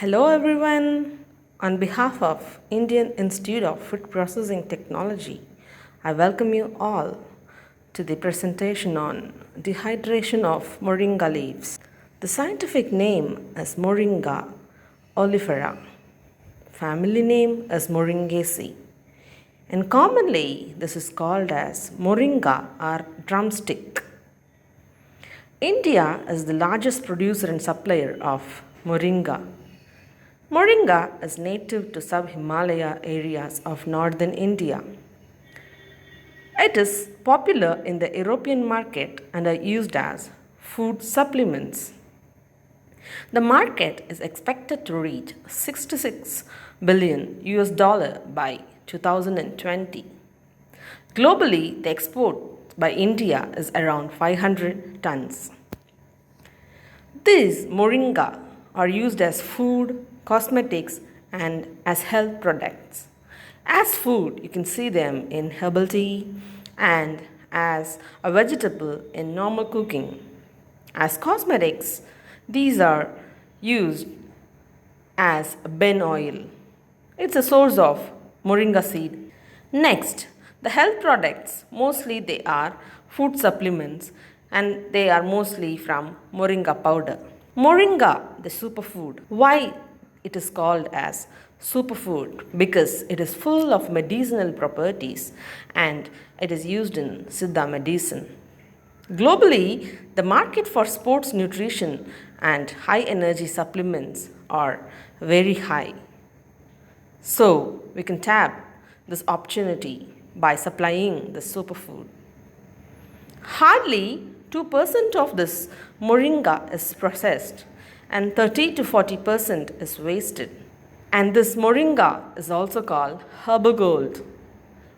Hello everyone. On behalf of Indian Institute of Food Processing Technology, I welcome you all to the presentation on dehydration of moringa leaves. The scientific name is Moringa oleifera. Family name is Moringaceae. And commonly this is called as moringa or drumstick. India is the largest producer and supplier of moringa. Moringa is native to sub-Himalaya areas of northern India. It is popular in the European market and are used as food supplements. The market is expected to reach 66 billion US dollar by 2020. Globally, the export by India is around 500 tons. These moringa are used as food, cosmetics, and as health products. As food, you can see them in herbal tea and as a vegetable in normal cooking. As cosmetics, these are used as ben oil. It's a source of moringa seed. Next, the health products, mostly they are food supplements and they are mostly from moringa powder. Moringa, the superfood. Why it is called as superfood? Because it is full of medicinal properties and it is used in Siddha medicine. Globally, the market for sports nutrition and high energy supplements are very high. So, we can tap this opportunity by supplying the superfood. Hardly 2% of this moringa is processed and 30 to 40% is wasted. And this moringa is also called herbal gold.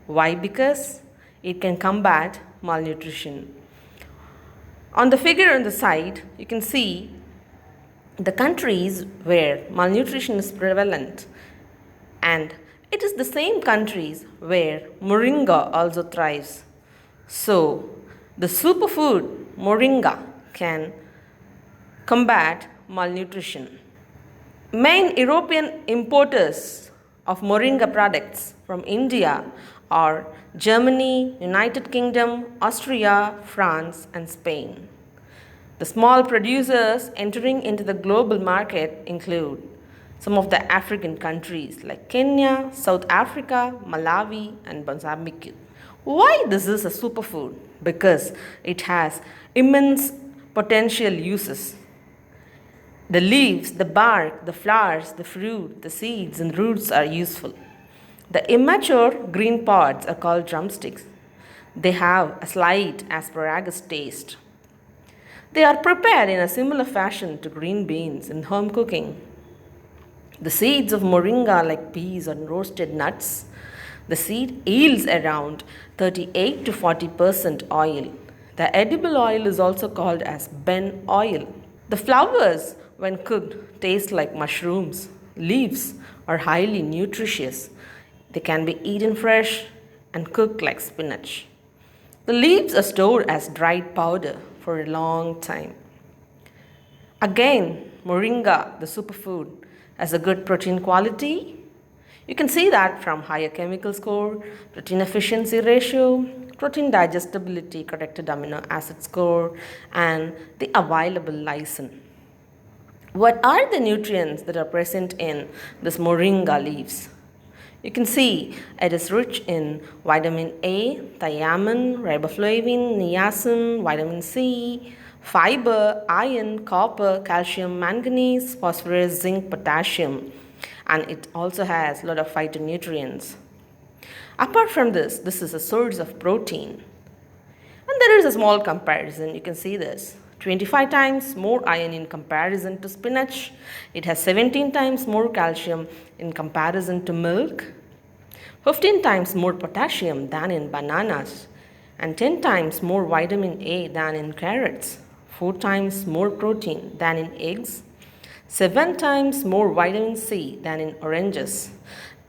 Why? Because it can combat malnutrition. On the figure on the side, you can see the countries where malnutrition is prevalent, and it is the same countries where moringa also thrives. So, the superfood moringa can combat malnutrition. Main European importers of moringa products from India are Germany, United Kingdom, Austria, France, and Spain. The small producers entering into the global market include some of the African countries like Kenya, South Africa, Malawi, and Mozambique. Why this is a superfood? Because it has immense potential uses. The leaves, the bark, the flowers, the fruit, the seeds, and roots are useful. The immature green pods are called drumsticks. They have a slight asparagus taste. They are prepared in a similar fashion to green beans in home cooking. The seeds of moringa, like peas and roasted nuts, the seed yields around 38 to 40% oil. The edible oil is also called as ben oil. The flowers, when cooked, taste like mushrooms. Leaves are highly nutritious. They can be eaten fresh and cooked like spinach. The leaves are stored as dried powder for a long time. Again, moringa, the superfood, has a good protein quality. You can see that from higher chemical score, protein efficiency ratio, protein digestibility, corrected amino acid score, and the available lysine. What are the nutrients that are present in this moringa leaves? You can see it is rich in vitamin A, thiamine, riboflavin, niacin, vitamin C, fiber, iron, copper, calcium, manganese, phosphorus, zinc, potassium, and it also has a lot of phytonutrients. Apart from this is a source of protein. And there is a small comparison, you can see this. 25 times more iron in comparison to spinach. It has 17 times more calcium in comparison to milk, 15 times more potassium than in bananas, and 10 times more vitamin A than in carrots, 4 times more protein than in eggs, 7 times more vitamin C than in oranges.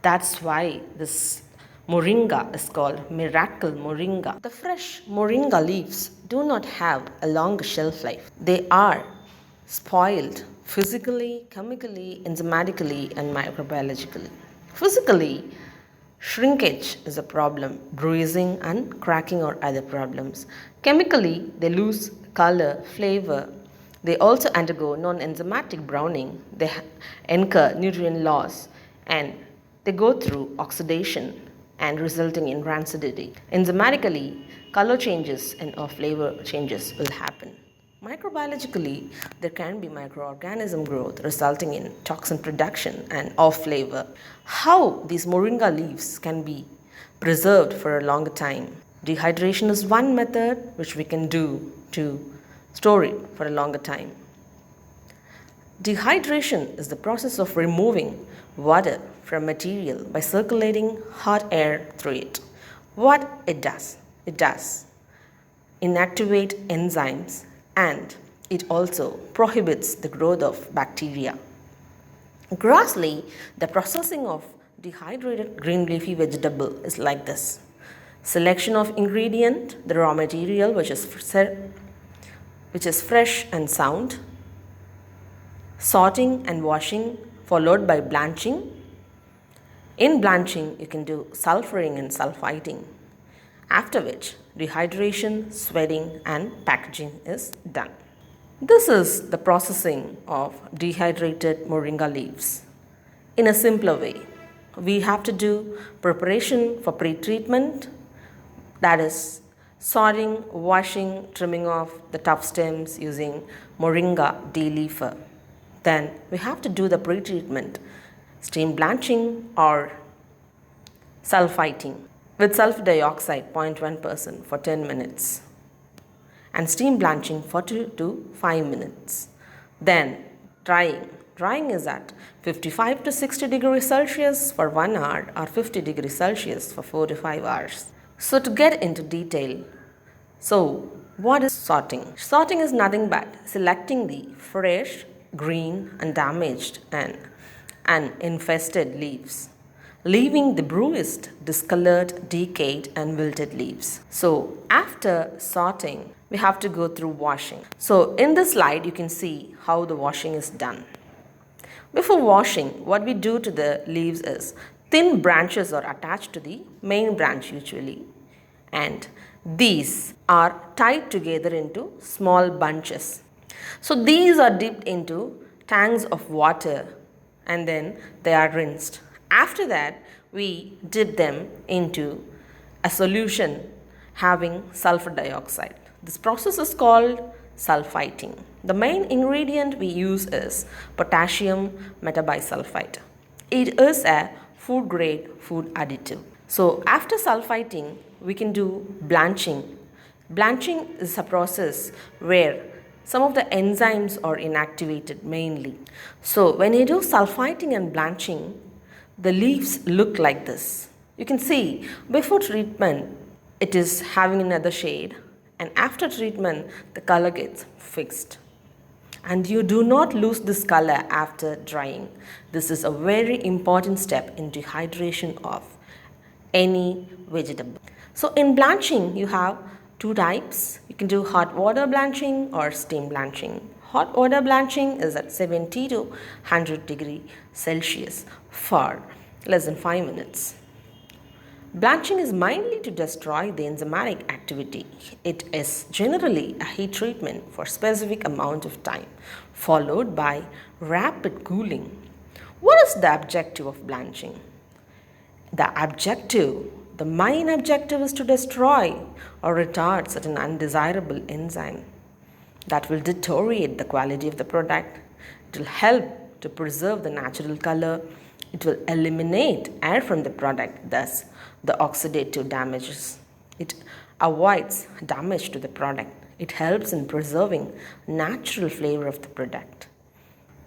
That's why this moringa is called miracle moringa. The fresh moringa leaves do not have a long shelf life. They are spoiled physically, chemically, enzymatically, and microbiologically. Physically, shrinkage is a problem, bruising and cracking or other problems. Chemically, they lose color, flavor. They also undergo non-enzymatic browning. They incur nutrient loss and they go through oxidation and resulting in rancidity. Enzymatically, color changes and or flavor changes will happen. Microbiologically, there can be microorganism growth resulting in toxin production and off flavor. How these moringa leaves can be preserved for a longer time? Dehydration is one method which we can do to store it for a longer time. Dehydration is the process of removing water from material by circulating hot air through it. What it does? It does inactivate enzymes and it also prohibits the growth of bacteria. Grossly, the processing of dehydrated green leafy vegetable is like this. Selection of ingredient, the raw material which is fresh and sound, sorting and washing followed by blanching. In blanching, you can do sulfuring and sulfiting, after which dehydration, sweating and packaging is done. This is the processing of dehydrated moringa leaves. In a simpler way, we have to do preparation for pre-treatment, that is sorting, washing, trimming off the tough stems using moringa de-leafer. Then we have to do the pre-treatment, steam blanching or sulfiting with sulfur dioxide 0.1% for 10 minutes and steam blanching for 2 to 5 minutes. Then drying. Drying is at 55 to 60 degrees Celsius for 1 hour or 50 degrees Celsius for 4 to 5 hours. So to get into detail, so what is sorting? Sorting is nothing but selecting the fresh, green, undamaged and uninfested leaves, leaving the bruised, discolored, decayed and wilted leaves. So after sorting, we have to go through washing. So in this slide, you can see how the washing is done. Before washing, what we do to the leaves is thin branches are attached to the main branch usually, and these are tied together into small bunches. So these are dipped into tanks of water and then they are rinsed. After that, we dip them into a solution having sulfur dioxide. This process is called sulfiting. The main ingredient we use is potassium metabisulfite. It is a food grade food additive. So after sulfiting, we can do blanching. Blanching is a process where some of the enzymes are inactivated mainly. So when you do sulfiting and blanching, the leaves look like this. You can see before treatment, it is having another shade, and after treatment, the color gets fixed. And you do not lose this color after drying. This is a very important step in dehydration of any vegetable. So in blanching, you have two types. You can do hot water blanching or steam blanching. Hot water blanching is at 70 to 100 degrees Celsius for less than 5 minutes. Blanching is mainly to destroy the enzymatic activity. It is generally a heat treatment for specific amount of time, followed by rapid cooling. What is the objective of blanching? The main objective is to destroy or retard certain undesirable enzyme that will deteriorate the quality of the product. It will help to preserve the natural color. It will eliminate air from the product, thus the oxidative damages. It avoids damage to the product. It helps in preserving natural flavor of the product.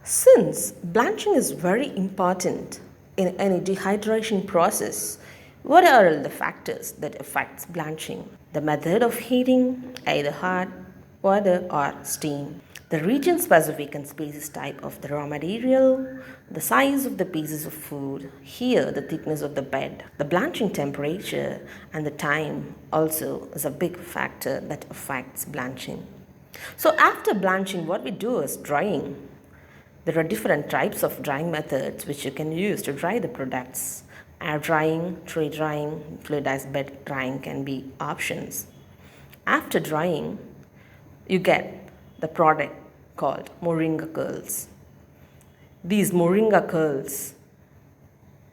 Since blanching is very important in any dehydration process, what are all the factors that affects blanching? The method of heating, either hot, water or steam. The region specific and species type of the raw material, the size of the pieces of food, here the thickness of the bed, the blanching temperature and the time also is a big factor that affects blanching. So after blanching, what we do is drying. There are different types of drying methods which you can use to dry the products. Air drying, tray drying, fluidized bed drying can be options. After drying, you get the product called moringa curls. These moringa curls,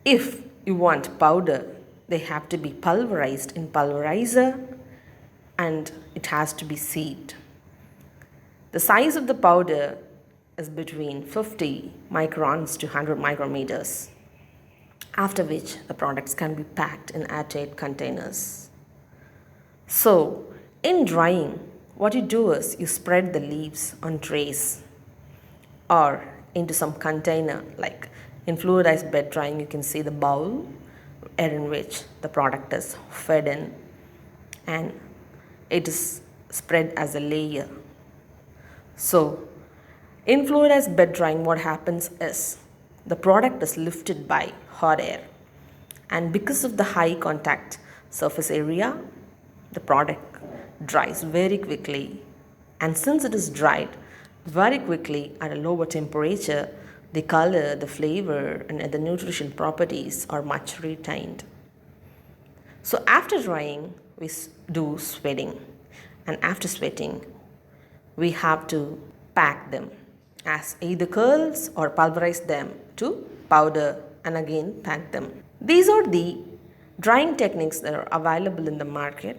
if you want powder, they have to be pulverized in pulverizer and it has to be sieved. The size of the powder is between 50 microns to 100 micrometers, after which the products can be packed in airtight containers. So, in drying, what you do is you spread the leaves on trays or into some container. Like in fluidized bed drying, you can see the bowl in which the product is fed in and it is spread as a layer. So, in fluidized bed drying, what happens is the product is lifted by hot air, and because of the high contact surface area, the product dries very quickly. And since it is dried very quickly at a lower temperature, the color, the flavor, and the nutrition properties are much retained. So after drying, we do sweating, and after sweating, we have to pack them as either curls or pulverize them to powder and again pack them. These are the drying techniques that are available in the market.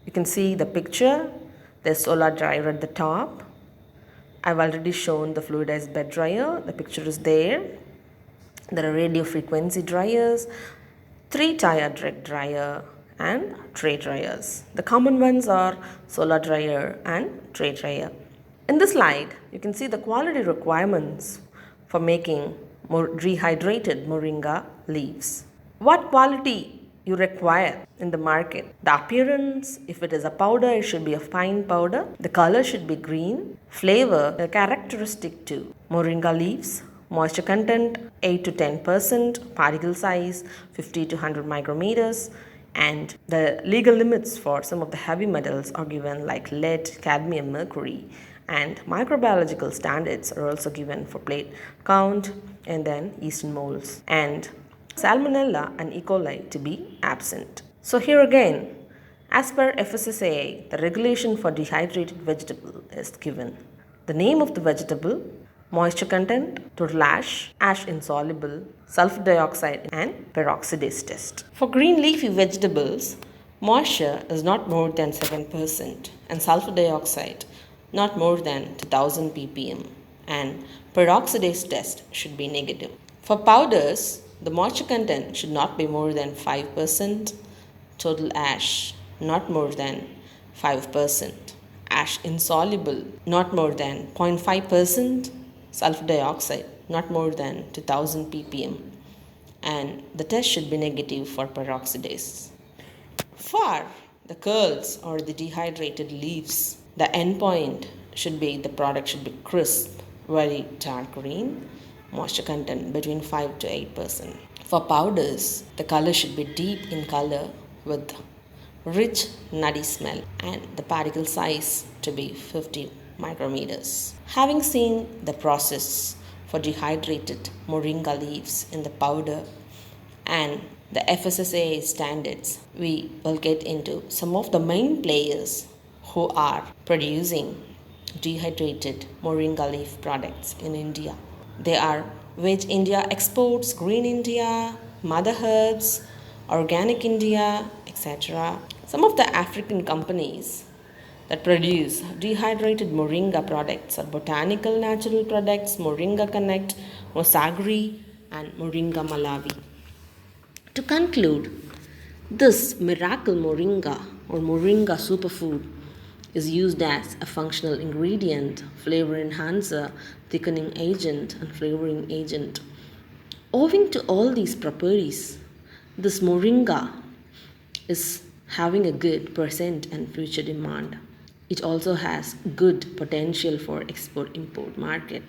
You can see the picture. There's solar dryer at the top. I've already shown the fluidized bed dryer. The picture is there. There are radio frequency dryers, 3-tier direct dryer, and tray dryers. The common ones are solar dryer and tray dryer. In this slide, you can see the quality requirements for making more dehydrated moringa leaves. What quality you require in the market? The appearance, if it is a powder, it should be a fine powder. The color should be green. Flavor, the characteristic to moringa leaves. Moisture content 8 to 10%, particle size 50 to 100 micrometers, and the legal limits for some of the heavy metals are given like lead, cadmium, mercury, and microbiological standards are also given for plate count and then yeast and molds, and Salmonella and E. coli to be absent. So here again, as per FSSAI, the regulation for dehydrated vegetable is given. The name of the vegetable, moisture content, total ash, ash insoluble, sulfur dioxide, and peroxidase test. For green leafy vegetables, moisture is not more than 7% and sulfur dioxide not more than 2000 ppm, and peroxidase test should be negative. For powders, the moisture content should not be more than 5%, total ash not more than 5%, ash insoluble not more than 0.5%, sulfur dioxide not more than 2000 ppm, and the test should be negative for peroxidase. For the curls or the dehydrated leaves, the endpoint should be the product should be crisp, very dark green, moisture content between 5 to 8%. For powders, the color should be deep in color with rich nutty smell, and the particle size to be 50 micrometers. Having seen the process for dehydrated moringa leaves in the powder and the FSSAI standards, we will get into some of the main players who are producing dehydrated moringa leaf products in India. They are Veg India Exports, Green India, Mother Herbs, Organic India, etc. Some of the African companies that produce dehydrated moringa products are Botanical Natural Products, Moringa Connect, Mosagri, and Moringa Malawi. To conclude, this miracle moringa or moringa superfood is used as a functional ingredient, flavor enhancer, thickening agent, and flavoring agent. Owing to all these properties, this moringa is having a good present and future demand. It also has good potential for export-import market.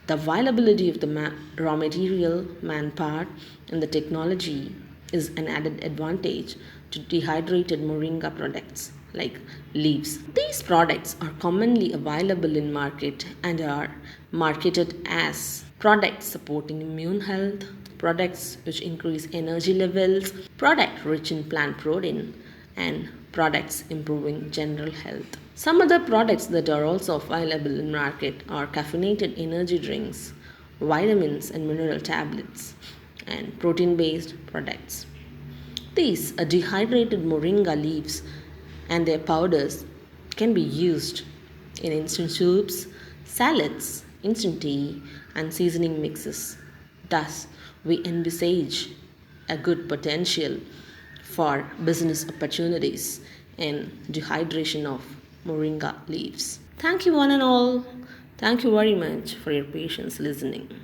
The availability of the raw material, manpower, and the technology is an added advantage to dehydrated moringa products. like leaves. These products are commonly available in market and are marketed as products supporting immune health, products which increase energy levels, product rich in plant protein, and products improving general health. Some other products that are also available in market are caffeinated energy drinks, vitamins and mineral tablets, and protein based products. These dehydrated moringa leaves and their powders can be used in instant soups, salads, instant tea, and seasoning mixes. Thus, we envisage a good potential for business opportunities in dehydration of moringa leaves. Thank you, one and all. Thank you very much for your patience listening.